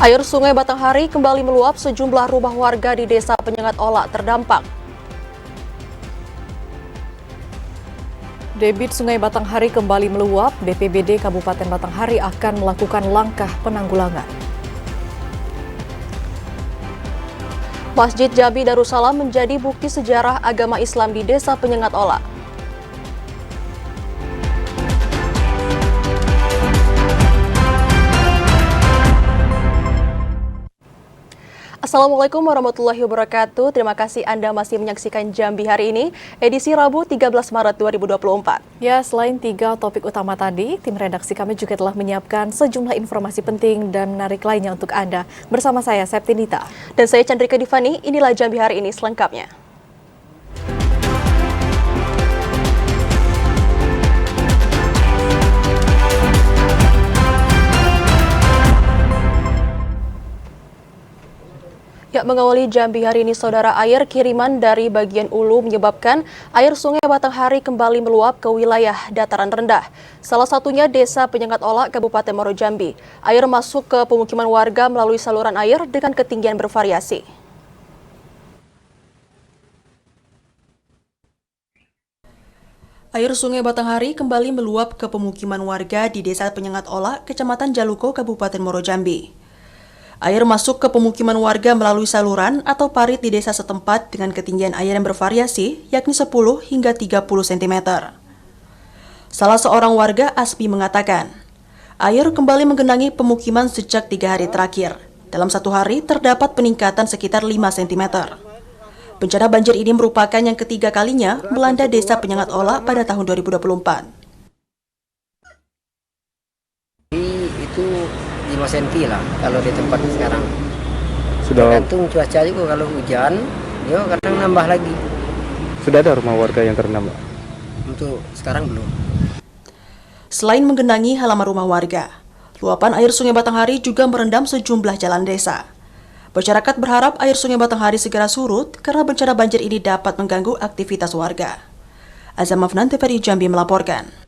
Air Sungai Batanghari kembali meluap, sejumlah rumah warga di Desa Penyengat Olak terdampak. Debit Sungai Batanghari kembali meluap, BPBD Kabupaten Batanghari akan melakukan langkah penanggulangan. Masjid Jami Darussalam menjadi bukti sejarah agama Islam di Desa Penyengat Olak. Assalamualaikum warahmatullahi wabarakatuh. Terima kasih Anda masih menyaksikan Jambi hari ini, edisi Rabu 13 Maret 2024. Ya, selain 3 topik utama tadi, tim redaksi kami juga telah menyiapkan sejumlah informasi penting dan menarik lainnya untuk Anda. Bersama saya, Septinita. Dan saya Chandrika Divani, inilah Jambi hari ini selengkapnya. Ya, mengawali Jambi hari ini, saudara, air kiriman dari bagian Ulu menyebabkan air Sungai Batanghari kembali meluap ke wilayah dataran rendah. Salah satunya Desa Penyengat Olak, Kabupaten Muaro Jambi. Air masuk ke pemukiman warga melalui saluran air dengan ketinggian bervariasi. Air Sungai Batanghari kembali meluap ke pemukiman warga di Desa Penyengat Olak, Kecamatan Jaluko, Kabupaten Muaro Jambi. Air masuk ke pemukiman warga melalui saluran atau parit di desa setempat dengan ketinggian air yang bervariasi, yakni 10 hingga 30 cm. Salah seorang warga, Aspi, mengatakan, air kembali menggenangi pemukiman sejak 3 hari terakhir. Dalam 1 hari terdapat peningkatan sekitar 5 cm. Bencana banjir ini merupakan yang ketiga kalinya melanda Desa Penyengat Olak pada tahun 2024. Itu 5 cm lah kalau di tempat sekarang. Sudah Tergantung cuaca juga, kalau hujan ya kadang nambah lagi. Sudah ada rumah warga yang terendam? Untuk sekarang belum. Selain menggenangi halaman rumah warga, luapan air Sungai Batanghari juga merendam sejumlah jalan desa. Masyarakat berharap air Sungai Batanghari segera surut karena bencana banjir ini dapat mengganggu aktivitas warga. Azam Afnan, TVRI Jambi melaporkan.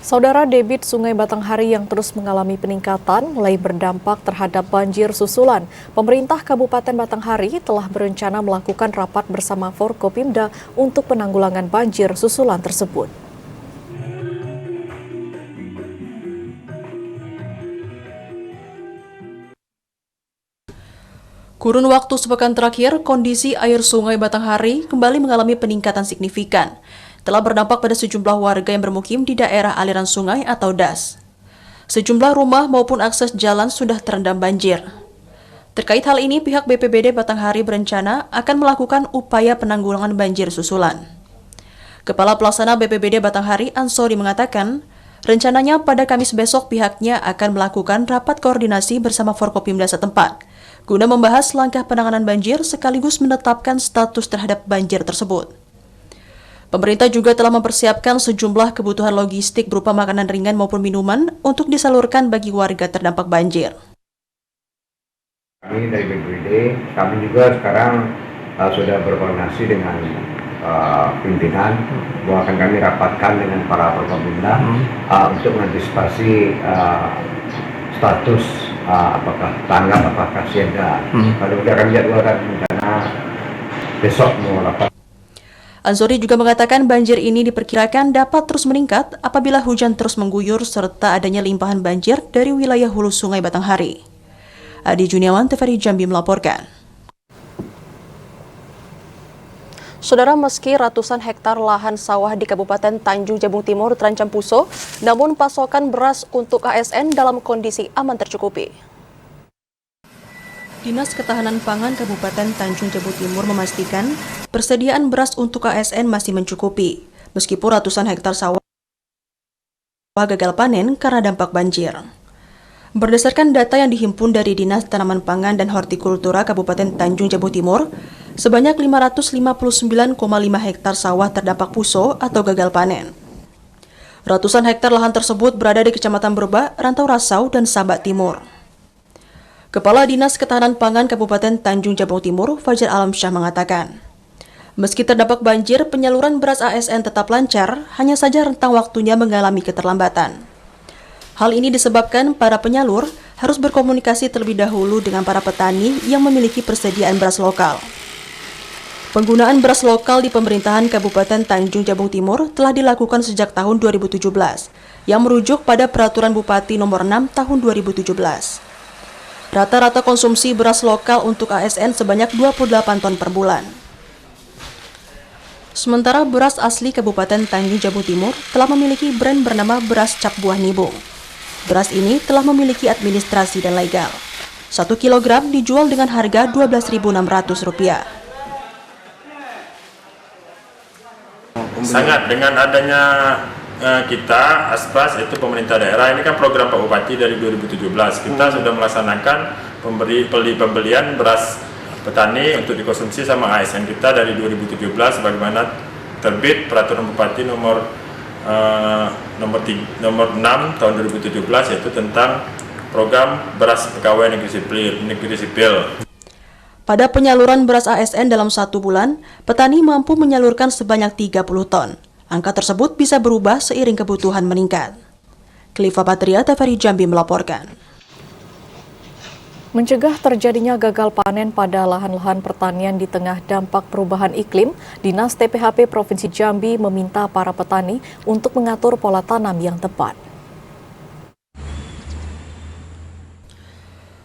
Saudara, debit Sungai Batanghari yang terus mengalami peningkatan mulai berdampak terhadap banjir susulan. Pemerintah Kabupaten Batanghari telah berencana melakukan rapat bersama Forkopimda untuk penanggulangan banjir susulan tersebut. Kurun waktu sepekan terakhir, kondisi air Sungai Batanghari kembali mengalami peningkatan signifikan. Telah berdampak pada sejumlah warga yang bermukim di daerah aliran sungai atau DAS. Sejumlah rumah maupun akses jalan sudah terendam banjir. Terkait hal ini, pihak BPBD Batanghari berencana akan melakukan upaya penanggulangan banjir susulan. Kepala Pelaksana BPBD Batanghari, Ansori, mengatakan, rencananya pada Kamis besok pihaknya akan melakukan rapat koordinasi bersama Forkopimda setempat, guna membahas langkah penanganan banjir sekaligus menetapkan status terhadap banjir tersebut. Pemerintah juga telah mempersiapkan sejumlah kebutuhan logistik berupa makanan ringan maupun minuman untuk disalurkan bagi warga terdampak banjir. Kami dari BPBD, kami juga sekarang sudah berkoordinasi dengan pimpinan, bahwa akan kami rapatkan dengan para Forkopimda untuk mengantisipasi status apakah tanggap, apakah siaga. Pada udah kami jadwalkan rencana besok mau rapat. Ansori juga mengatakan banjir ini diperkirakan dapat terus meningkat apabila hujan terus mengguyur serta adanya limpahan banjir dari wilayah hulu Sungai Batanghari. Adi Juniawan, TVRI Jambi melaporkan. Saudara, meski ratusan hektar lahan sawah di Kabupaten Tanjung Jabung Timur terancam puso, namun pasokan beras untuk ASN dalam kondisi aman tercukupi. Dinas Ketahanan Pangan Kabupaten Tanjung Jabung Timur memastikan persediaan beras untuk ASN masih mencukupi, meskipun ratusan hektar sawah gagal panen karena dampak banjir. Berdasarkan data yang dihimpun dari Dinas Tanaman Pangan dan Hortikultura Kabupaten Tanjung Jabung Timur, sebanyak 559,5 hektar sawah terdampak puso atau gagal panen. Ratusan hektar lahan tersebut berada di Kecamatan Berba, Rantau Rasau, dan Sabak Timur. Kepala Dinas Ketahanan Pangan Kabupaten Tanjung Jabung Timur, Fajar Alamsyah, mengatakan, meski terdampak banjir, penyaluran beras ASN tetap lancar, hanya saja rentang waktunya mengalami keterlambatan. Hal ini disebabkan para penyalur harus berkomunikasi terlebih dahulu dengan para petani yang memiliki persediaan beras lokal. Penggunaan beras lokal di pemerintahan Kabupaten Tanjung Jabung Timur telah dilakukan sejak tahun 2017, yang merujuk pada Peraturan Bupati Nomor 6 Tahun 2017. Rata-rata konsumsi beras lokal untuk ASN sebanyak 28 ton per bulan. Sementara beras asli Kabupaten Tanjung Jabung Timur telah memiliki brand bernama Beras Cap Buah Nibung. Beras ini telah memiliki administrasi dan legal. 1 kilogram dijual dengan harga Rp12.600. Sangat dengan adanya kita Aspas, itu pemerintah daerah, ini kan program Pak Bupati dari 2017. Kita sudah melaksanakan pembelian beras petani untuk dikonsumsi sama ASN kita dari 2017 sebagaimana terbit Peraturan Bupati nomor 6 tahun 2017, yaitu tentang program beras pegawai negeri sipil. Pada penyaluran beras ASN dalam 1 bulan, petani mampu menyalurkan sebanyak 30 ton. Angka tersebut bisa berubah seiring kebutuhan meningkat. Klifa Patria, TVRI Jambi melaporkan. Mencegah terjadinya gagal panen pada lahan-lahan pertanian di tengah dampak perubahan iklim, Dinas TPHP Provinsi Jambi meminta para petani untuk mengatur pola tanam yang tepat.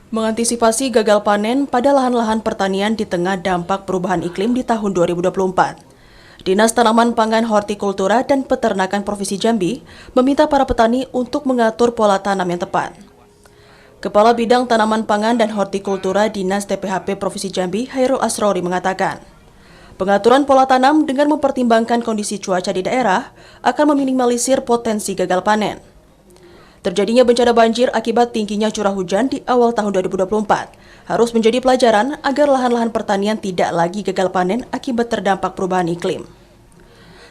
Mengantisipasi gagal panen pada lahan-lahan pertanian di tengah dampak perubahan iklim di tahun 2024, Dinas Tanaman Pangan Hortikultura dan Peternakan Provinsi Jambi meminta para petani untuk mengatur pola tanam yang tepat. Kepala Bidang Tanaman Pangan dan Hortikultura Dinas TPHP Provinsi Jambi, Hairul Asrori mengatakan, pengaturan pola tanam dengan mempertimbangkan kondisi cuaca di daerah akan meminimalisir potensi gagal panen. Terjadinya bencana banjir akibat tingginya curah hujan di awal tahun 2024 harus menjadi pelajaran agar lahan-lahan pertanian tidak lagi gagal panen akibat terdampak perubahan iklim.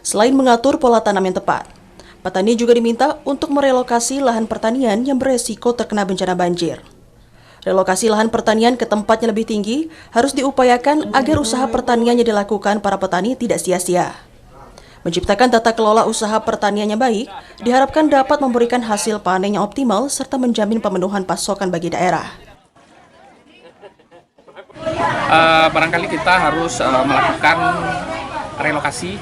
Selain mengatur pola tanam yang tepat, petani juga diminta untuk merelokasi lahan pertanian yang beresiko terkena bencana banjir. Relokasi lahan pertanian ke tempatnya lebih tinggi harus diupayakan agar usaha pertanian yang dilakukan para petani tidak sia-sia. Menciptakan tata kelola usaha pertanian yang baik diharapkan dapat memberikan hasil panen yang optimal serta menjamin pemenuhan pasokan bagi daerah. Barangkali kita harus melakukan relokasi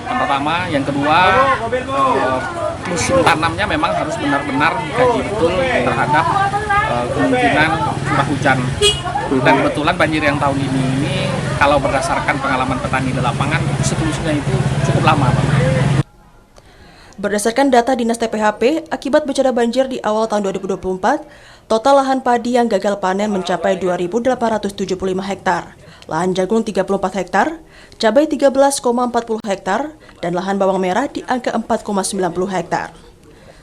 yang pertama, yang kedua musim tanamnya memang harus benar-benar dikaji betul terhadap kemungkinan curah hujan. Dan kebetulan banjir yang tahun ini kalau berdasarkan pengalaman petani di lapangan siklusnya itu cukup lama. Berdasarkan data Dinas TPHP, akibat bencana banjir di awal tahun 2024, total lahan padi yang gagal panen mencapai 2.875 hektar, lahan jagung 34 hektar, cabai 13,40 hektar, dan lahan bawang merah di angka 4,90 hektar.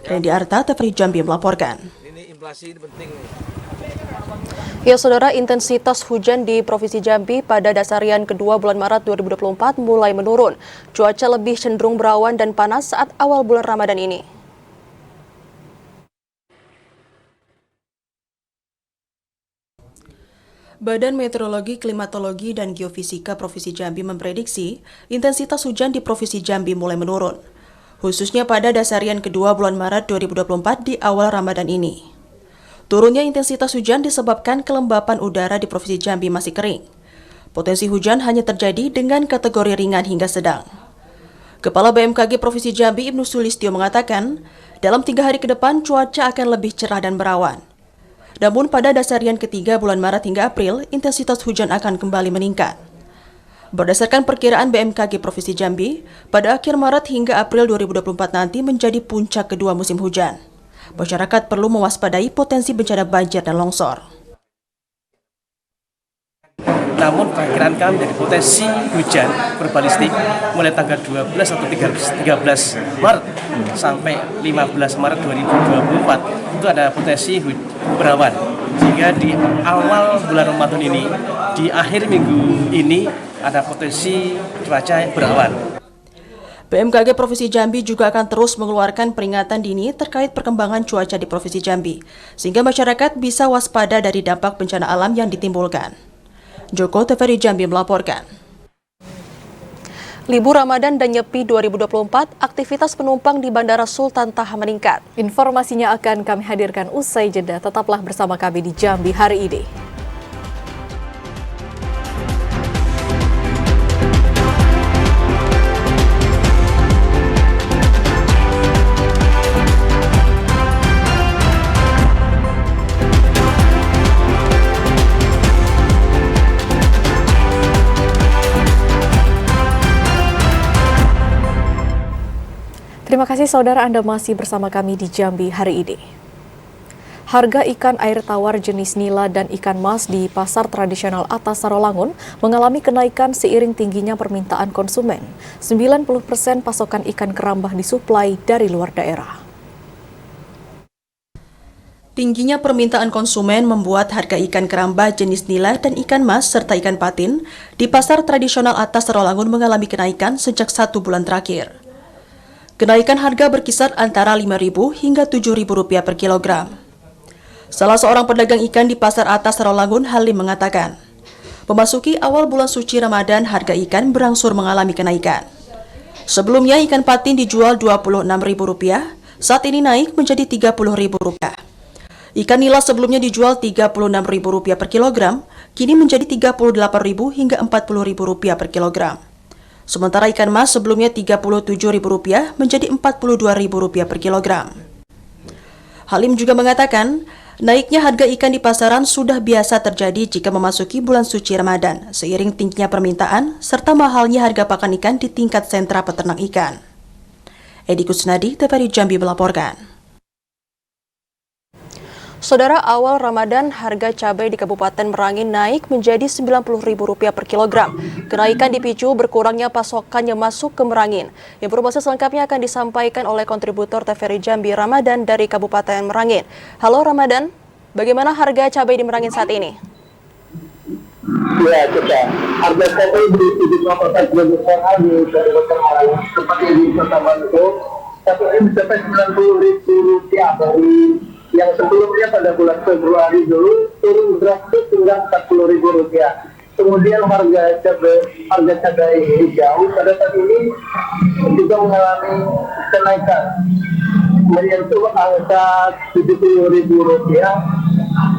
Randy Arta, TVRI Jambi melaporkan. Ya saudara, intensitas hujan di Provinsi Jambi pada dasarian kedua bulan Maret 2024 mulai menurun. Cuaca lebih cenderung berawan dan panas saat awal bulan Ramadan ini. Badan Meteorologi, Klimatologi, dan Geofisika Provinsi Jambi memprediksi intensitas hujan di Provinsi Jambi mulai menurun, khususnya pada dasarian kedua bulan Maret 2024 di awal Ramadan ini. Turunnya intensitas hujan disebabkan kelembapan udara di Provinsi Jambi masih kering. Potensi hujan hanya terjadi dengan kategori ringan hingga sedang. Kepala BMKG Provinsi Jambi Ibnu Sulistyo mengatakan, dalam 3 hari ke depan cuaca akan lebih cerah dan berawan. Namun pada dasarian ketiga bulan Maret hingga April, intensitas hujan akan kembali meningkat. Berdasarkan perkiraan BMKG Provinsi Jambi, pada akhir Maret hingga April 2024 nanti menjadi puncak kedua musim hujan. Masyarakat perlu mewaspadai potensi bencana banjir dan longsor. Namun perkiraan kami dari potensi hujan berbalistik mulai tanggal 12 atau 13 Maret sampai 15 Maret 2024 itu ada potensi berawan. Sehingga di awal bulan Ramadan ini, di akhir minggu ini ada potensi cuaca berawan. BMKG Provinsi Jambi juga akan terus mengeluarkan peringatan dini terkait perkembangan cuaca di Provinsi Jambi, sehingga masyarakat bisa waspada dari dampak bencana alam yang ditimbulkan. Joko, TVRI Jambi melaporkan. Libur Ramadan dan Nyepi 2024, aktivitas penumpang di Bandara Sultan Taha meningkat. Informasinya akan kami hadirkan usai jeda. Tetaplah bersama kami di Jambi hari ini. Terima kasih saudara Anda masih bersama kami di Jambi hari ini. Harga ikan air tawar jenis nila dan ikan mas di pasar tradisional Atas Sarolangun mengalami kenaikan seiring tingginya permintaan konsumen. 90% pasokan ikan kerambah disuplai dari luar daerah. Tingginya permintaan konsumen membuat harga ikan kerambah jenis nila dan ikan mas serta ikan patin di pasar tradisional Atas Sarolangun mengalami kenaikan sejak 1 bulan terakhir. Kenaikan harga berkisar antara Rp5.000 hingga Rp7.000 per kilogram. Salah seorang pedagang ikan di Pasar Atas Sarolangun, Halim, mengatakan, memasuki awal bulan suci Ramadan, harga ikan berangsur mengalami kenaikan. Sebelumnya ikan patin dijual Rp26.000, saat ini naik menjadi Rp30.000. Ikan nila sebelumnya dijual Rp36.000 per kilogram, kini menjadi Rp38.000 hingga Rp40.000 per kilogram. Sementara ikan mas sebelumnya Rp37.000 menjadi Rp42.000 per kilogram. Halim juga mengatakan, naiknya harga ikan di pasaran sudah biasa terjadi jika memasuki bulan suci Ramadan, seiring tingginya permintaan serta mahalnya harga pakan ikan di tingkat sentra peternak ikan. Edi Kusnadi, TVRI Jambi melaporkan. Saudara, awal Ramadan harga cabai di Kabupaten Merangin naik menjadi Rp90.000 per kilogram. Kenaikan dipicu berkurangnya pasokan yang masuk ke Merangin. Informasi selengkapnya akan disampaikan oleh kontributor TVRI Jambi Ramadan dari Kabupaten Merangin. Halo Ramadan, bagaimana harga cabai di Merangin saat ini? Ya, kita harga cabai di sejumlah kota besar di Kabupaten Merangin, seperti di Kota Bandung, cabai mencapai Rp90.000 dari yang sebelumnya pada bulan Februari dulu turun drastis hingga Rp40.000. Kemudian harga cabai hijau pada saat ini juga mengalami kenaikan menyentuh angka Rp70.000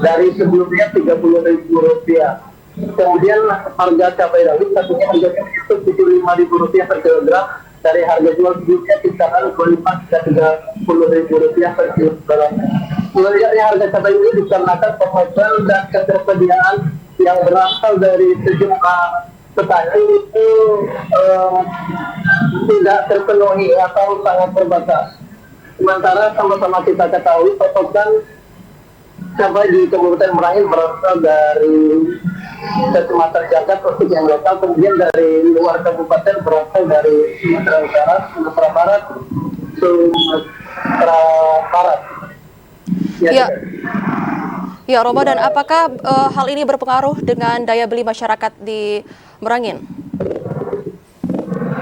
dari sebelumnya Rp30.000. Kemudian harga cabai rawit satunya harganya menyentuh Rp75.000 per kilogram dari harga jual sebelumnya kisaran Rp25 hingga Rp30.000 per kilogram. Melonjaknya harga cabai ini dikarenakan pemasaran dan ketersediaan yang berasal dari sejumlah petani itu tidak terpenuhi atau sangat terbatas. Sementara sama-sama kita ketahui pasokan cabai di Kabupaten Merangin berasal dari Kecamatan Jagat untuk yang lokal, kemudian dari luar kabupaten berasal dari Sumatera Utara, Sumatera Barat, Sumatera Barat. Ya, Ramadan, apakah hal ini berpengaruh dengan daya beli masyarakat di Merangin?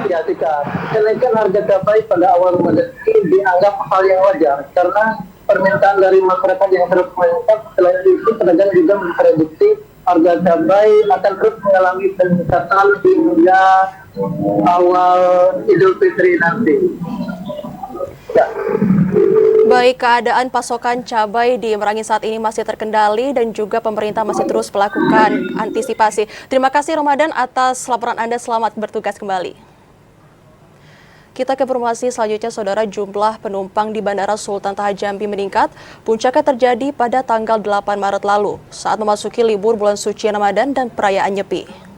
Ya, Tika, kenaikan harga cabai pada awal Ramadan ini dianggap hal yang wajar karena permintaan dari masyarakat yang terus meningkat. Selain itu, pedagang juga memprediksi harga cabai akan terus mengalami peningkatan hingga awal Idul Fitri nanti. Ya. Baik, keadaan pasokan cabai di Merangin saat ini masih terkendali dan juga pemerintah masih terus melakukan antisipasi. Terima kasih Ramadan atas laporan Anda, selamat bertugas kembali. Kita ke informasi selanjutnya, saudara. Jumlah penumpang di Bandara Sultan Taha Jambi meningkat. Puncaknya terjadi pada tanggal 8 Maret lalu saat memasuki libur bulan suci Ramadan dan perayaan Nyepi.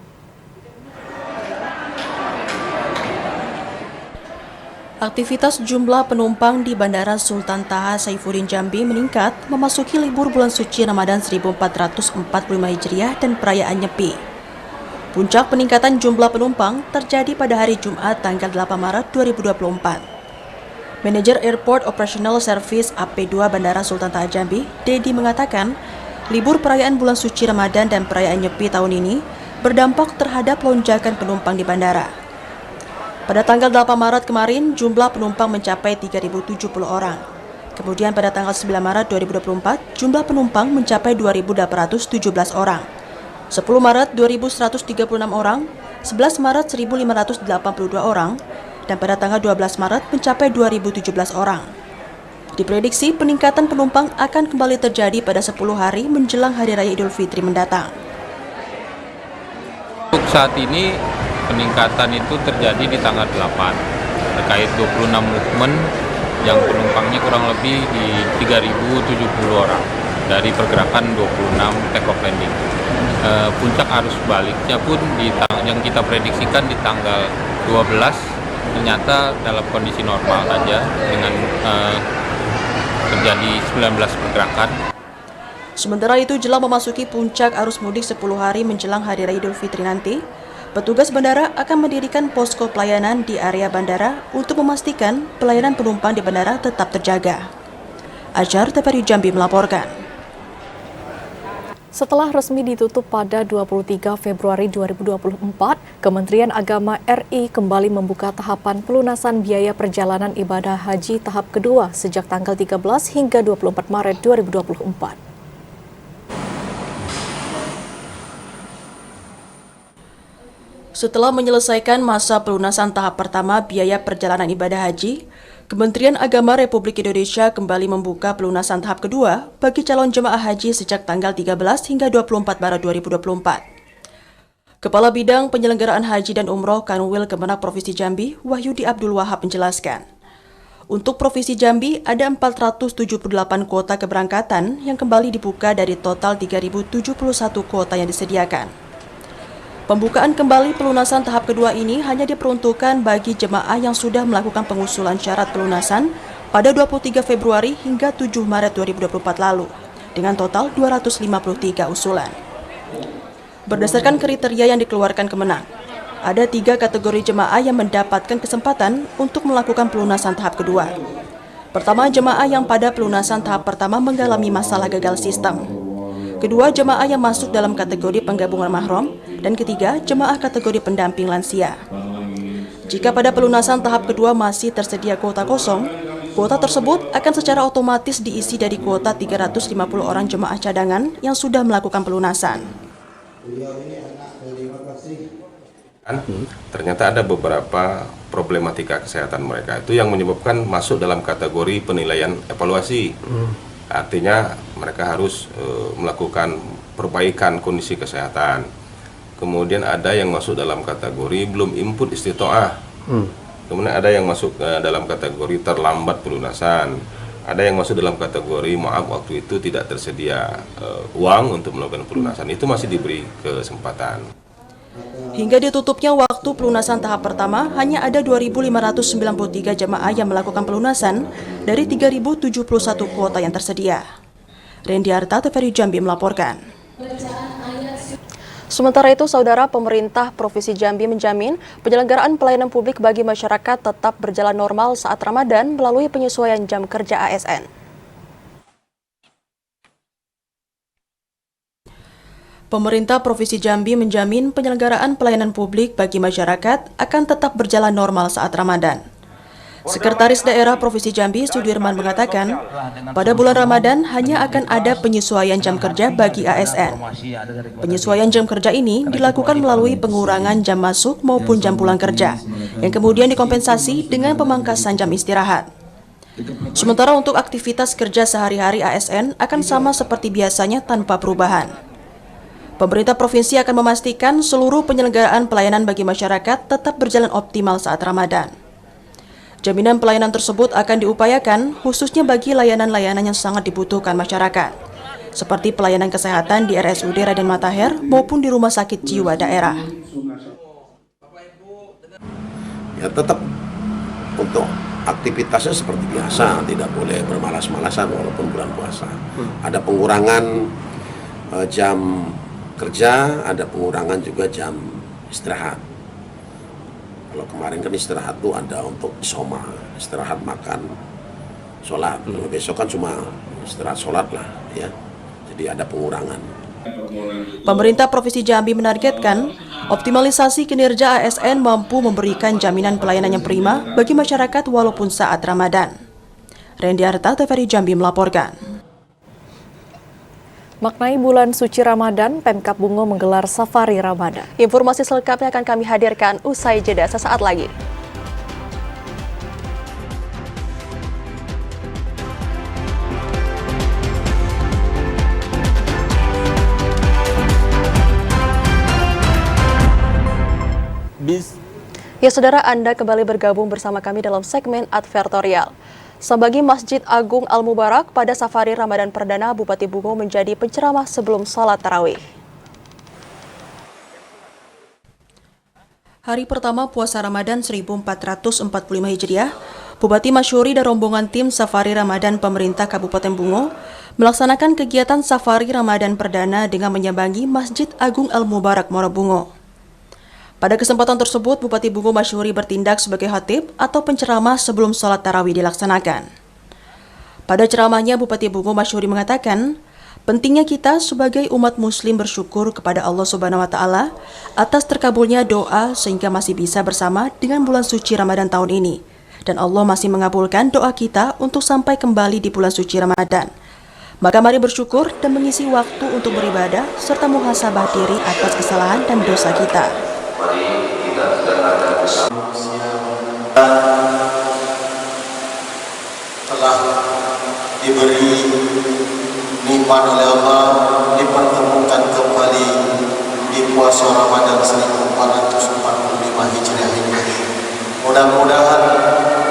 Aktivitas jumlah penumpang di Bandara Sultan Taha Saifuddin Jambi meningkat memasuki libur bulan suci Ramadan 1445 Hijriah dan perayaan Nyepi. Puncak peningkatan jumlah penumpang terjadi pada hari Jumat tanggal 8 Maret 2024. Manajer Airport Operational Service AP2 Bandara Sultan Taha Jambi, Dedi, mengatakan libur perayaan bulan suci Ramadan dan perayaan Nyepi tahun ini berdampak terhadap lonjakan penumpang di bandara. Pada tanggal 8 Maret kemarin, jumlah penumpang mencapai 3.070 orang. Kemudian pada tanggal 9 Maret 2024, jumlah penumpang mencapai 2.817 orang. 10 Maret 2.136 orang, 11 Maret 1.582 orang, dan pada tanggal 12 Maret mencapai 2.017 orang. Diprediksi peningkatan penumpang akan kembali terjadi pada 10 hari menjelang Hari Raya Idul Fitri mendatang. Untuk saat ini peningkatan itu terjadi di tanggal 8 terkait 26 movement yang penumpangnya kurang lebih di 3.070 orang dari pergerakan 26 take off landing. Puncak arus baliknya pun yang kita prediksikan di tanggal 12 ternyata dalam kondisi normal saja dengan terjadi 19 pergerakan. Sementara itu, jelang memasuki puncak arus mudik 10 hari menjelang Hari Raya Idul Fitri nanti, petugas bandara akan mendirikan posko pelayanan di area bandara untuk memastikan pelayanan penumpang di bandara tetap terjaga. Ajar TVRI Jambi melaporkan. Setelah resmi ditutup pada 23 Februari 2024, Kementerian Agama RI kembali membuka tahapan pelunasan biaya perjalanan ibadah haji tahap kedua sejak tanggal 13 hingga 24 Maret 2024. Setelah menyelesaikan masa pelunasan tahap pertama biaya perjalanan ibadah haji, Kementerian Agama Republik Indonesia kembali membuka pelunasan tahap kedua bagi calon jemaah haji sejak tanggal 13 hingga 24 Maret 2024. Kepala Bidang Penyelenggaraan Haji dan Umroh Kanwil Kemenak Provinsi Jambi, Wahyudi Abdul Wahab menjelaskan. Untuk Provinsi Jambi ada 478 kuota keberangkatan yang kembali dibuka dari total 3.071 kuota yang disediakan. Pembukaan kembali pelunasan tahap kedua ini hanya diperuntukkan bagi jemaah yang sudah melakukan pengusulan syarat pelunasan pada 23 Februari hingga 7 Maret 2024 lalu, dengan total 253 usulan. Berdasarkan kriteria yang dikeluarkan Kemenak, ada 3 kategori jemaah yang mendapatkan kesempatan untuk melakukan pelunasan tahap kedua. Pertama, jemaah yang pada pelunasan tahap pertama mengalami masalah gagal sistem. Kedua, jemaah yang masuk dalam kategori penggabungan mahram, dan ketiga, jemaah kategori pendamping lansia. Jika pada pelunasan tahap kedua masih tersedia kuota kosong, kuota tersebut akan secara otomatis diisi dari kuota 350 orang jemaah cadangan yang sudah melakukan pelunasan. Ternyata ada beberapa problematika kesehatan mereka itu yang menyebabkan masuk dalam kategori penilaian evaluasi. Artinya mereka harus melakukan perbaikan kondisi kesehatan. Kemudian ada yang masuk dalam kategori belum input istitoah. Kemudian ada yang masuk dalam kategori terlambat pelunasan. Ada yang masuk dalam kategori maaf waktu itu tidak tersedia uang untuk melakukan pelunasan. Itu masih diberi kesempatan. Hingga ditutupnya waktu pelunasan tahap pertama, hanya ada 2.593 jemaah yang melakukan pelunasan dari 3.071 kuota yang tersedia. Rendi Arta, TVRI Jambi melaporkan. Sementara itu, Saudara, pemerintah Provinsi Jambi menjamin penyelenggaraan pelayanan publik bagi masyarakat tetap berjalan normal saat Ramadan melalui penyesuaian jam kerja ASN. Pemerintah Provinsi Jambi menjamin penyelenggaraan pelayanan publik bagi masyarakat akan tetap berjalan normal saat Ramadan. Sekretaris Daerah Provinsi Jambi, Sudirman, mengatakan, pada bulan Ramadan hanya akan ada penyesuaian jam kerja bagi ASN. Penyesuaian jam kerja ini dilakukan melalui pengurangan jam masuk maupun jam pulang kerja, yang kemudian dikompensasi dengan pemangkasan jam istirahat. Sementara untuk aktivitas kerja sehari-hari ASN akan sama seperti biasanya tanpa perubahan. Pemerintah provinsi akan memastikan seluruh penyelenggaraan pelayanan bagi masyarakat tetap berjalan optimal saat Ramadan. Jaminan pelayanan tersebut akan diupayakan khususnya bagi layanan-layanan yang sangat dibutuhkan masyarakat, seperti pelayanan kesehatan di RSUD Raden Matahir maupun di Rumah Sakit Jiwa Daerah. Ya tetap untuk aktivitasnya seperti biasa, tidak boleh bermalas-malasan walaupun bulan puasa. Ada pengurangan jam kerja, ada pengurangan juga jam istirahat. Kalau kemarin kan istirahat tuh ada untuk isoma, istirahat makan, sholat. Kalau besok kan cuma istirahat sholat lah, ya. Jadi ada pengurangan. Pemerintah Provinsi Jambi menargetkan optimalisasi kinerja ASN mampu memberikan jaminan pelayanan yang prima bagi masyarakat walaupun saat Ramadan. Rendi Arta, TVRI Jambi melaporkan. Maknai bulan suci Ramadan, Pemkab Bungo menggelar safari Ramadan. Informasi selengkapnya akan kami hadirkan usai jeda sesaat lagi. Ya saudara, Anda kembali bergabung bersama kami dalam segmen advertorial. Sebagai Masjid Agung Al-Mubarak, pada safari Ramadan perdana, Bupati Bungo menjadi penceramah sebelum salat tarawih. Hari pertama puasa Ramadan 1445 Hijriah, Bupati Masyuri dan rombongan tim safari Ramadan pemerintah Kabupaten Bungo melaksanakan kegiatan safari Ramadan perdana dengan menyambangi Masjid Agung Al-Mubarak Muara Bungo. Pada kesempatan tersebut, Bupati Bungo Masyuri bertindak sebagai khatib atau penceramah sebelum sholat tarawih dilaksanakan. Pada ceramahnya, Bupati Bungo Masyuri mengatakan, pentingnya kita sebagai umat muslim bersyukur kepada Allah Subhanahu wa Ta'ala atas terkabulnya doa sehingga masih bisa bersama dengan bulan suci Ramadan tahun ini. Dan Allah masih mengabulkan doa kita untuk sampai kembali di bulan suci Ramadan. Maka mari bersyukur dan mengisi waktu untuk beribadah serta muhasabah diri atas kesalahan dan dosa kita. Mari kita ada bersama telah diberi nikmat oleh Allah dipertemukan kembali di puasa Ramadan 1445 Hijriah ini. Mudah-mudahan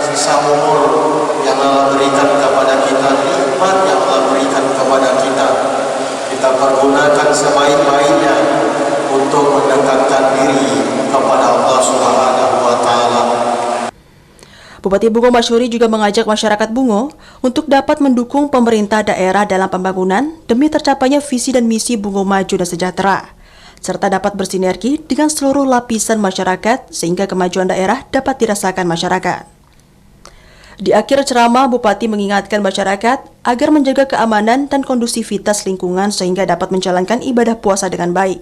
sisa umur yang Allah berikan kepada kita, nikmat yang Allah berikan kepada kita, kita pergunakan sebaik-baiknya untuk mendekatkan diri kepada Allah Subhanahu wa Ta'ala. Bupati Bungo Masyuri juga mengajak masyarakat Bungo untuk dapat mendukung pemerintah daerah dalam pembangunan demi tercapainya visi dan misi Bungo Maju dan Sejahtera, serta dapat bersinergi dengan seluruh lapisan masyarakat sehingga kemajuan daerah dapat dirasakan masyarakat. Di akhir ceramah, Bupati mengingatkan masyarakat agar menjaga keamanan dan kondusivitas lingkungan sehingga dapat menjalankan ibadah puasa dengan baik.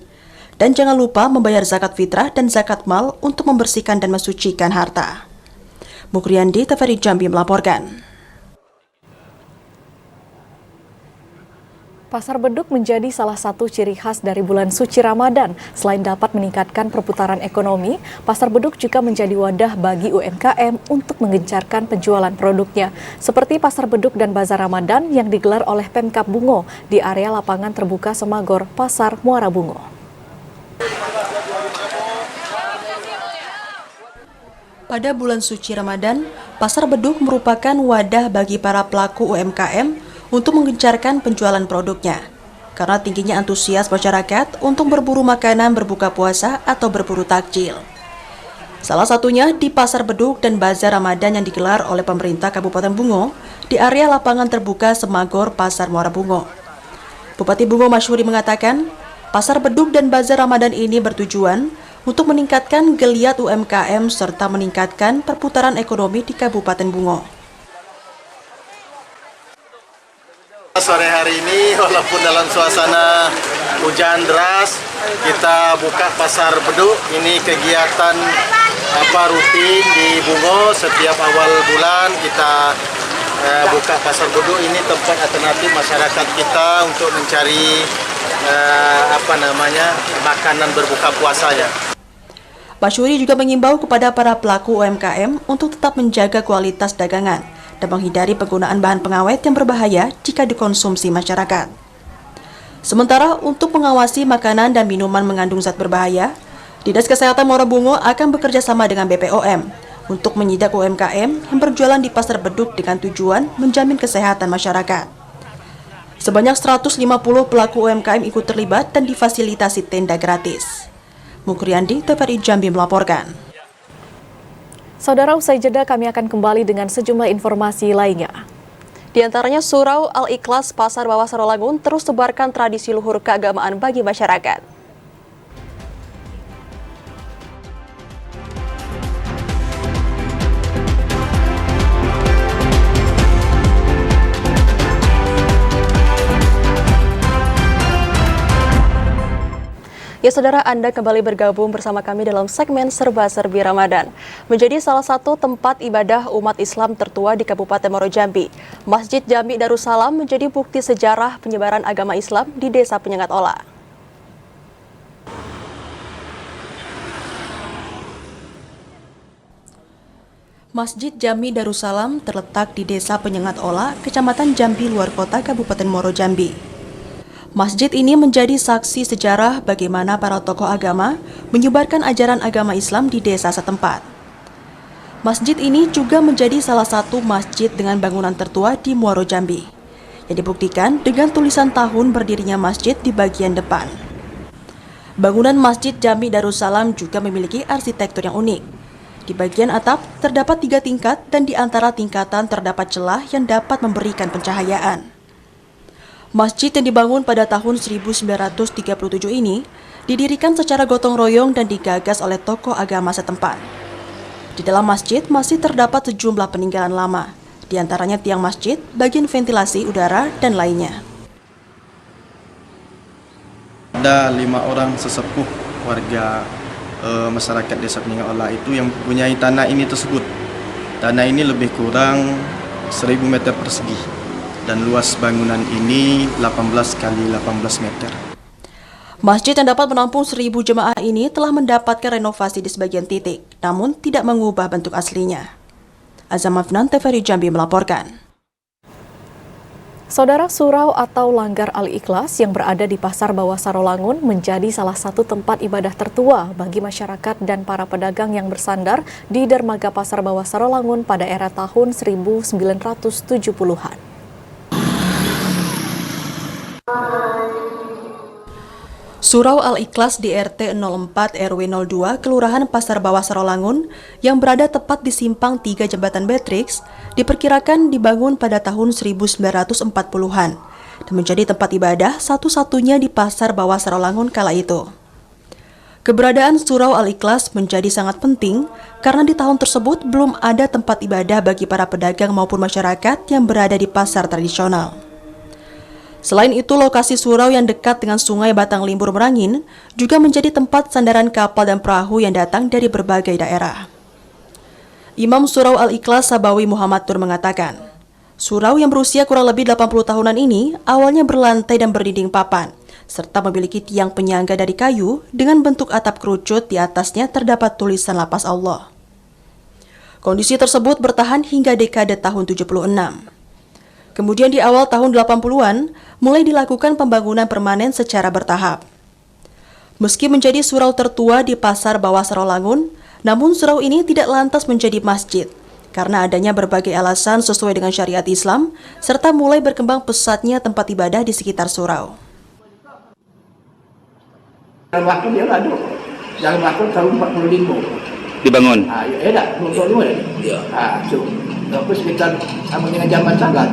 Dan jangan lupa membayar zakat fitrah dan zakat mal untuk membersihkan dan mensucikan harta. Mukriandi, TVRI Jambi melaporkan. Pasar beduk menjadi salah satu ciri khas dari bulan suci Ramadan. Selain dapat meningkatkan perputaran ekonomi, pasar beduk juga menjadi wadah bagi UMKM untuk menggencarkan penjualan produknya. Seperti pasar beduk dan bazar Ramadan yang digelar oleh Pemkab Bungo di area lapangan terbuka Semagor, Pasar Muara Bungo. Pada bulan suci Ramadan, pasar beduk merupakan wadah bagi para pelaku UMKM untuk menggencarkan penjualan produknya. Karena tingginya antusias masyarakat untuk berburu makanan berbuka puasa atau berburu takjil. Salah satunya di pasar beduk dan bazar Ramadan yang digelar oleh pemerintah Kabupaten Bungo di area lapangan terbuka Semagor, Pasar Muara Bungo. Bupati Bungo Masyuri mengatakan, pasar beduk dan bazar Ramadan ini bertujuan untuk meningkatkan geliat UMKM serta meningkatkan perputaran ekonomi di Kabupaten Bungo. Sore hari ini walaupun dalam suasana hujan deras, kita buka pasar beduk. Ini kegiatan rutin di Bungo. Setiap awal bulan kita buka pasar beduk. Ini tempat alternatif masyarakat kita untuk mencari makanan berbuka puasanya. Masyuri juga mengimbau kepada para pelaku UMKM untuk tetap menjaga kualitas dagangan dan menghindari penggunaan bahan pengawet yang berbahaya jika dikonsumsi masyarakat. Sementara untuk mengawasi makanan dan minuman mengandung zat berbahaya, Dinas Kesehatan Muara Bungo akan bekerja sama dengan BPOM untuk menyidak UMKM yang berjualan di pasar beduk dengan tujuan menjamin kesehatan masyarakat. Sebanyak 150 pelaku UMKM ikut terlibat dan difasilitasi tenda gratis. Mukriandi, TVRI Jambi melaporkan. Saudara, usai jeda kami akan kembali dengan sejumlah informasi lainnya. Di antaranya Surau Al-Ikhlas Pasar Bawah Sarolangun terus sebarkan tradisi luhur keagamaan bagi masyarakat. Ya saudara, Anda kembali bergabung bersama kami dalam segmen Serba-Serbi Ramadan. Menjadi salah satu tempat ibadah umat Islam tertua di Kabupaten Muaro Jambi, Masjid Jami Darussalam menjadi bukti sejarah penyebaran agama Islam di Desa Penyengat Ola. Masjid Jami Darussalam terletak di Desa Penyengat Ola, Kecamatan Jambi Luar Kota, Kabupaten Muaro Jambi. Masjid ini menjadi saksi sejarah bagaimana para tokoh agama menyebarkan ajaran agama Islam di desa setempat. Masjid ini juga menjadi salah satu masjid dengan bangunan tertua di Muaro Jambi, yang dibuktikan dengan tulisan tahun berdirinya masjid di bagian depan. Bangunan Masjid Jami Darussalam juga memiliki arsitektur yang unik. Di bagian atap terdapat 3 tingkat dan di antara tingkatan terdapat celah yang dapat memberikan pencahayaan. Masjid yang dibangun pada tahun 1937 ini didirikan secara gotong royong dan digagas oleh tokoh agama setempat. Di dalam masjid masih terdapat sejumlah peninggalan lama, di antaranya tiang masjid, bagian ventilasi udara, dan lainnya. Ada 5 orang sesepuh warga masyarakat Desa Penyengat Ola itu yang mempunyai tanah ini tersebut. Tanah ini lebih kurang 1000 meter persegi. Dan luas bangunan ini 18 kali 18 meter. Masjid yang dapat menampung 1000 jemaah ini telah mendapatkan renovasi di sebagian titik, namun tidak mengubah bentuk aslinya. Azam Afnan, TVRI Jambi melaporkan. Saudara, surau atau Langgar Al-Ikhlas yang berada di Pasar Bawah Sarolangun menjadi salah satu tempat ibadah tertua bagi masyarakat dan para pedagang yang bersandar di dermaga Pasar Bawah Sarolangun pada era tahun 1970-an. Surau Al-Ikhlas di RT 04 RW 02 Kelurahan Pasar Bawah Sarolangun yang berada tepat di simpang 3 Jembatan Beatrix diperkirakan dibangun pada tahun 1940-an dan menjadi tempat ibadah satu-satunya di Pasar Bawah Sarolangun kala itu. Keberadaan Surau Al-Ikhlas menjadi sangat penting karena di tahun tersebut belum ada tempat ibadah bagi para pedagang maupun masyarakat yang berada di pasar tradisional. Selain itu, lokasi surau yang dekat dengan Sungai Batang Limbur Merangin juga menjadi tempat sandaran kapal dan perahu yang datang dari berbagai daerah. Imam Surau Al-Ikhlas Sabawi Muhammad Tur mengatakan, surau yang berusia kurang lebih 80 tahunan ini awalnya berlantai dan berdinding papan, serta memiliki tiang penyangga dari kayu dengan bentuk atap kerucut di atasnya terdapat tulisan lapas Allah. Kondisi tersebut bertahan hingga dekade tahun 76. Kemudian di awal tahun 80-an, mulai dilakukan pembangunan permanen secara bertahap. Meski menjadi surau tertua di Pasar Bawah Sarolangun, namun surau ini tidak lantas menjadi masjid, karena adanya berbagai alasan sesuai dengan syariat Islam, serta mulai berkembang pesatnya tempat ibadah di sekitar surau. Dalam waktu dia lalu, dalam waktu tahun 45. Dibangun? Ya, dah, 45 ya. Aku sekitar sama dengan zaman sangat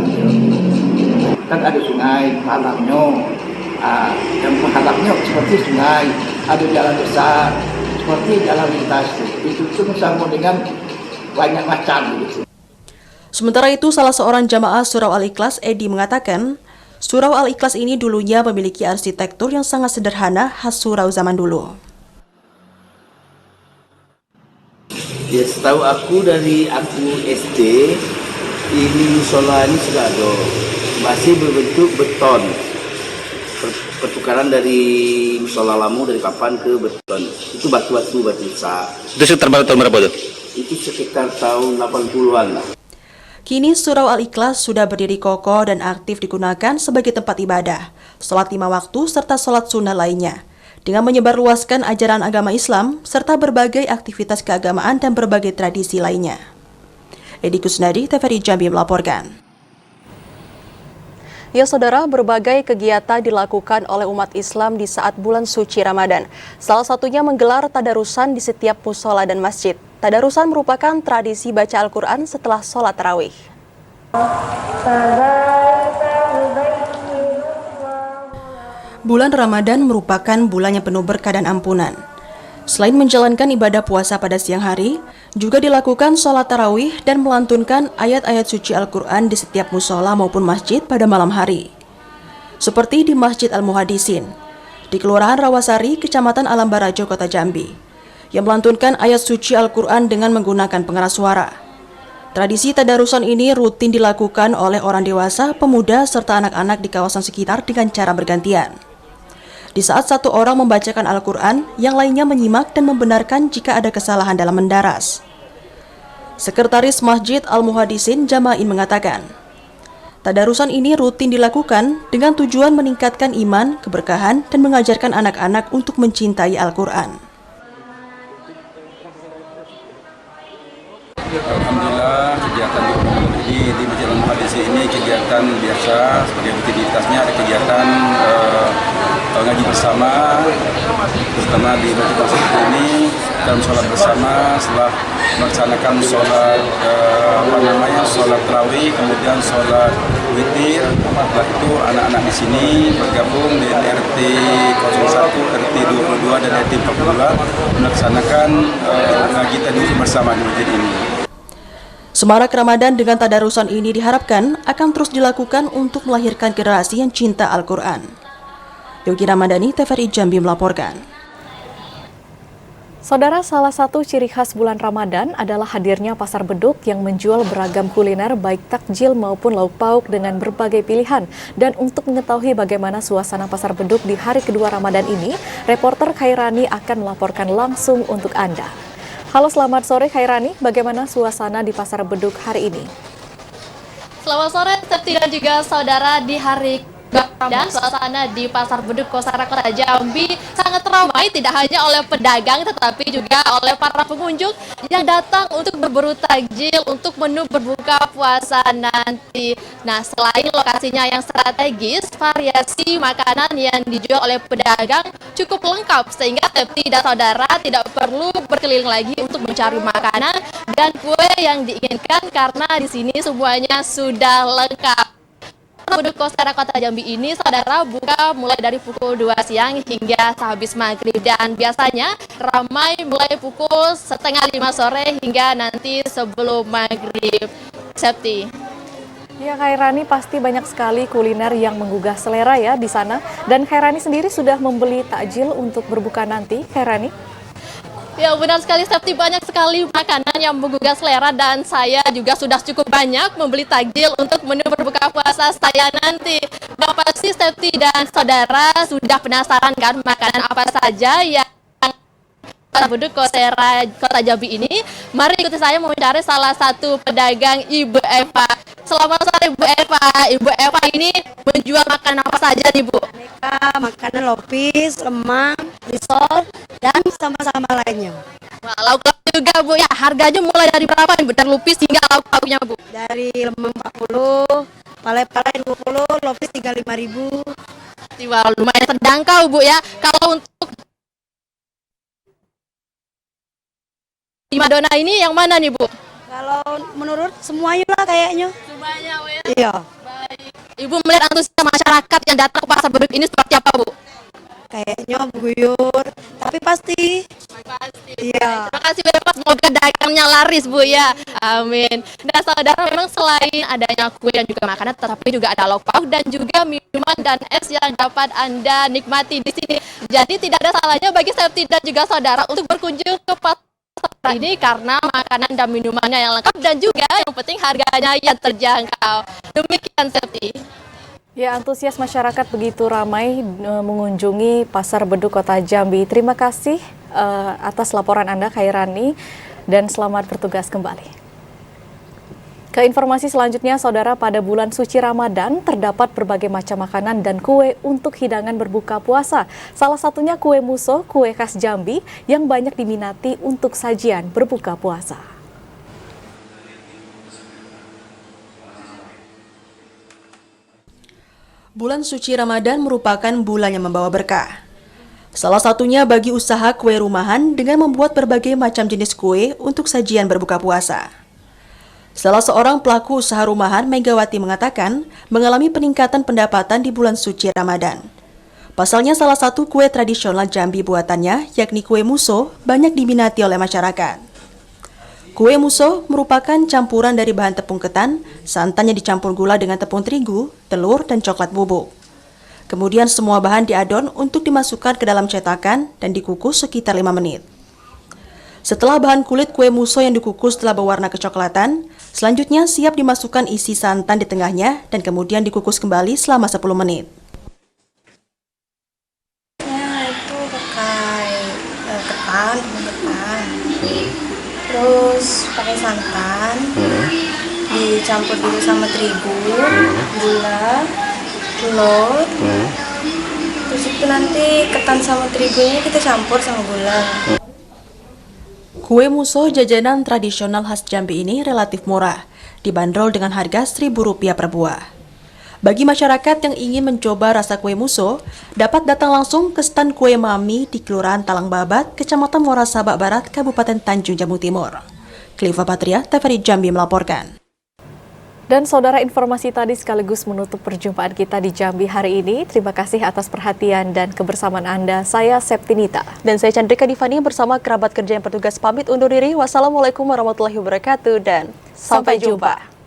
kan ada sungai halangnya, dan penghalangnya seperti sungai, ada jalan besar seperti jalan lintas itu sama dengan banyak macam gitu. Sementara itu, salah seorang jamaah Surau Al-Ikhlas, Edi, mengatakan Surau Al-Ikhlas ini dulunya memiliki arsitektur yang sangat sederhana khas surau zaman dulu. Ya, setahu aku dari aku SD, ini musola ini sudah ada, masih berbentuk beton. Pertukaran dari musola lama dari papan ke beton. Itu batu besar. Itu sekitar tahun berapa tuh? Itu sekitar tahun 80-an lah. Kini Surau Al-Ikhlas sudah berdiri kokoh dan aktif digunakan sebagai tempat ibadah, sholat 5 waktu serta sholat sunnah lainnya, dengan menyebarluaskan ajaran agama Islam serta berbagai aktivitas keagamaan dan berbagai tradisi lainnya. Edi Kusnadi, TVRI Jambi melaporkan. Ya saudara, berbagai kegiatan dilakukan oleh umat Islam di saat bulan suci Ramadan. Salah satunya menggelar tadarusan di setiap musola dan masjid. Tadarusan merupakan tradisi baca Al-Quran setelah sholat tarawih. Bulan Ramadan merupakan bulan yang penuh berkah dan ampunan. Selain menjalankan ibadah puasa pada siang hari, juga dilakukan sholat tarawih dan melantunkan ayat-ayat suci Al-Quran di setiap musola maupun masjid pada malam hari. Seperti di Masjid Al-Muhadisin. di Kelurahan Rawasari, Kecamatan Alam Barajo, Kota Jambi, yang melantunkan ayat suci Al-Quran dengan menggunakan pengeras suara. Tradisi tadarusan ini rutin dilakukan oleh orang dewasa, pemuda, serta anak-anak di kawasan sekitar dengan cara bergantian. Di saat satu orang membacakan Al-Quran, yang lainnya menyimak dan membenarkan jika ada kesalahan dalam mendaras. Sekretaris Masjid Al-Muhadisin Jama'in mengatakan, tadarusan ini rutin dilakukan dengan tujuan meningkatkan iman, keberkahan, dan mengajarkan anak-anak untuk mencintai Al-Quran. Alhamdulillah, kegiatan di Masjid Al-Muhadisin ini kegiatan biasa, sebagai rutinitasnya ada kegiatan ngaji bersama, terutama di masjid ini dalam sholat bersama setelah melaksanakan sholat sholat tarawih, kemudian sholat witir. Setelah itu anak-anak di sini bergabung dengan RT 01, RT 22 dan RT 42 melaksanakan ngaji tadarus bersama di masjid ini. Semarak Ramadan dengan tadarusan ini diharapkan akan terus dilakukan untuk melahirkan generasi yang cinta Al-Quran. Yogi Ramadhani, TVRI Jambi melaporkan. Saudara, salah satu ciri khas bulan Ramadan adalah hadirnya pasar beduk yang menjual beragam kuliner baik takjil maupun lauk pauk dengan berbagai pilihan. Dan untuk mengetahui bagaimana suasana pasar beduk di hari kedua Ramadan ini, reporter Khairani akan melaporkan langsung untuk Anda. Halo, selamat sore Khairani, bagaimana suasana di pasar beduk hari ini? Selamat sore, Septi dan juga saudara. Di hari dan suasana di Pasar Beduk Kosara, Kota Jambi sangat ramai, tidak hanya oleh pedagang tetapi juga oleh para pengunjung yang datang untuk berburu takjil untuk menu berbuka puasa nanti. Nah, selain lokasinya yang strategis, variasi makanan yang dijual oleh pedagang cukup lengkap sehingga Septi dan saudara tidak perlu berkeliling lagi untuk mencari makanan dan kue yang diinginkan karena di sini semuanya sudah lengkap. Beduk Kosara Kota Jambi ini, saudara, buka mulai dari pukul 2 siang hingga sehabis maghrib dan biasanya ramai mulai pukul 4:30 sore hingga nanti sebelum maghrib. Septi. Ya, Khairani, pasti banyak sekali kuliner yang menggugah selera ya di sana. Dan Khairani sendiri sudah membeli takjil untuk berbuka nanti, Khairani? Ya, benar sekali, Septi, banyak sekali makanan yang menggugah selera dan saya juga sudah cukup banyak membeli takjil untuk menu berbuka puasa saya nanti. Dan pasti Septi dan saudara sudah penasaran kan makanan apa saja yang Beduk Kosara Kota Jambi ini. Mari ikuti saya mencari salah satu pedagang, Ibu Eva. Selamat sore, Bu Eva. Ibu Eva ini menjual makanan apa saja nih, Bu? Makanan lopis, lemang, risol, dan sama-sama lainnya. Wah, lauk-lauk juga, Bu, ya. Harganya mulai dari berapa nih, Bu? Dari lupis hingga lauk-lauknya, Bu? Dari lemang 40, pale-pale 20, lopis 35.000. Wah, lumayan terjangkau, Bu, ya. Kalau untuk di Madonna ini yang mana nih, Bu? Kalau menurut semuanya lah kayaknya. Semuanya, Bu, ya? Iya. Baik. Ibu melihat antusias masyarakat yang datang ke Pasar Beduk ini seperti apa, Bu? Kayaknya mengguyur, tapi pasti. Pasti. Iya. Terima kasih banyak, Pak. Semoga dagangnya laris, Bu, ya. Amin. Nah, saudara, memang selain adanya kue dan juga makanan, tetapi juga ada lauk pauk dan juga minuman dan es yang dapat Anda nikmati di sini. Jadi tidak ada salahnya bagi Septi dan juga saudara untuk berkunjung ke pasar ini karena makanan dan minumannya yang lengkap dan juga yang penting harganya yang terjangkau. Demikian, Septi. Ya, antusias masyarakat begitu ramai mengunjungi Pasar Beduk Kota Jambi. Terima kasih atas laporan Anda, Khairani, dan selamat bertugas kembali. Ke informasi selanjutnya, saudara, pada bulan suci Ramadan terdapat berbagai macam makanan dan kue untuk hidangan berbuka puasa. Salah satunya kue muso, kue khas Jambi yang banyak diminati untuk sajian berbuka puasa. Bulan suci Ramadan merupakan bulan yang membawa berkah. Salah satunya bagi usaha kue rumahan dengan membuat berbagai macam jenis kue untuk sajian berbuka puasa. Salah seorang pelaku usaha rumahan, Megawati, mengatakan mengalami peningkatan pendapatan di bulan suci Ramadan. Pasalnya salah satu kue tradisional Jambi buatannya, yakni kue muso, banyak diminati oleh masyarakat. Kue muso merupakan campuran dari bahan tepung ketan, santan yang dicampur gula dengan tepung terigu, telur, dan coklat bubuk. Kemudian semua bahan diadon untuk dimasukkan ke dalam cetakan dan dikukus sekitar 5 menit. Setelah bahan kulit kue muso yang dikukus telah berwarna kecoklatan, selanjutnya siap dimasukkan isi santan di tengahnya dan kemudian dikukus kembali selama 10 menit. Itu pakai ketan, terus pakai santan, dicampur dulu sama terigu, gula, telur, terus itu nanti ketan sama terigunya kita campur sama gula. Kue muso jajanan tradisional khas Jambi ini relatif murah, dibanderol dengan harga Rp1.000 per buah. Bagi masyarakat yang ingin mencoba rasa kue muso, dapat datang langsung ke stan Kue Mami di Kelurahan Talang Babat, Kecamatan Muara Sabak Barat, Kabupaten Tanjung Jabung Timur. Kliva Patria, TVRI Jambi melaporkan. Dan saudara, informasi tadi sekaligus menutup perjumpaan kita di Jambi hari ini. Terima kasih atas perhatian dan kebersamaan Anda. Saya Septinita. Dan saya Chandrika Divani bersama kerabat kerja yang bertugas pamit undur diri. Wassalamualaikum warahmatullahi wabarakatuh dan sampai jumpa.